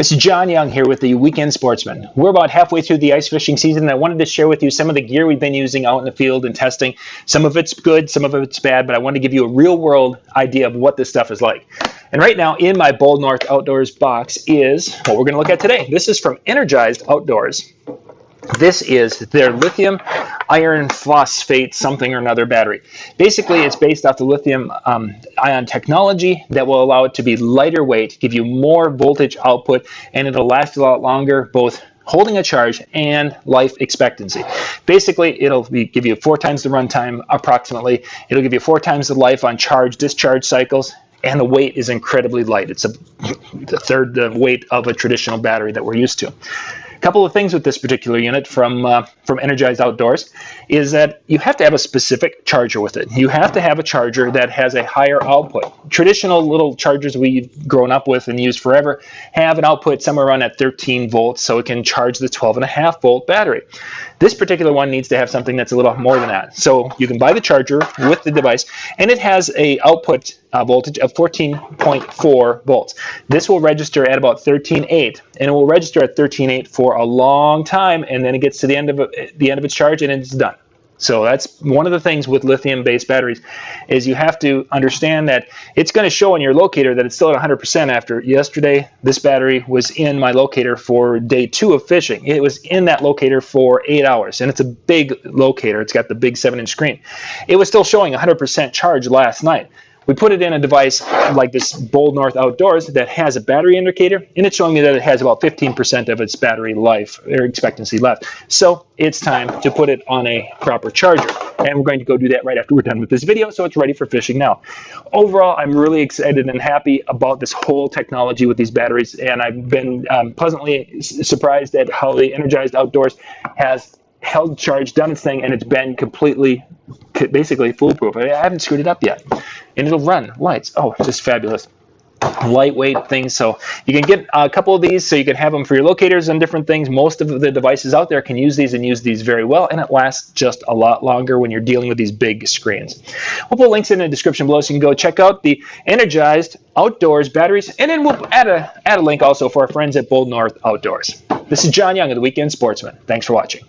This is John Young here with the Weekend Sportsman. We're about halfway through the ice fishing season, and I wanted to share with you some of the gear we've been using out in the field and testing. Some of it's good, some of it's bad, but I want to give you a real-world idea of what this stuff is like. And right now in my Bold North Outdoors box is what we're going to look at today. This is from Energized Outdoors. This is their Lithium Iron Phosphate something or another battery. Basically, it's based off the lithium ion technology that will allow it to be lighter weight, give you more voltage output, and it'll last a lot longer, both holding a charge and life expectancy. Basically, it'll give you 4 times the runtime approximately. It'll give you 4 times the life on charge discharge cycles, and the weight is incredibly light. It's a third the weight of a traditional battery that we're used to. Couple of things with this particular unit from Energized Outdoors is that you have to have a specific charger with it. You have to have a charger that has a higher output. Traditional little chargers we've grown up with and used forever have an output somewhere around at 13 volts, so it can charge the 12.5 volt battery. This particular one needs to have something that's a little more than that. So you can buy the charger with the device, and it has a output voltage of 14.4 volts. This will register at about 13.8, and it will register at 13.8 for a long time, and then it gets to the end of its charge and it's done. So that's one of the things with lithium-based batteries, is you have to understand that it's going to show on your locator that it's still at 100% after yesterday. This battery was in my locator for day 2 of fishing. It was in that locator for 8 hours, and it's a big locator. It's got the big 7-inch screen. It was still showing 100% charge last night. We put it in a device like this Bold North Outdoors that has a battery indicator, and it's showing me that it has about 15% of its battery life or expectancy left. So it's time to put it on a proper charger, and we're going to go do that right after we're done with this video, so it's ready for fishing now. Overall, I'm really excited and happy about this whole technology with these batteries, and I've been pleasantly surprised at how the Energized Outdoors has held charge, done its thing, and it's been basically foolproof. I haven't screwed it up yet, and it'll run lights. Oh, just fabulous. Lightweight things. So you can get a couple of these so you can have them for your locators and different things. Most of the devices out there can use these and use these very well, and it lasts just a lot longer when you're dealing with these big screens. We'll put links in the description below so you can go check out the Energized Outdoors batteries, and then we'll add a link also for our friends at Bold North Outdoors. This is John Young of the Weekend Sportsman. Thanks for watching.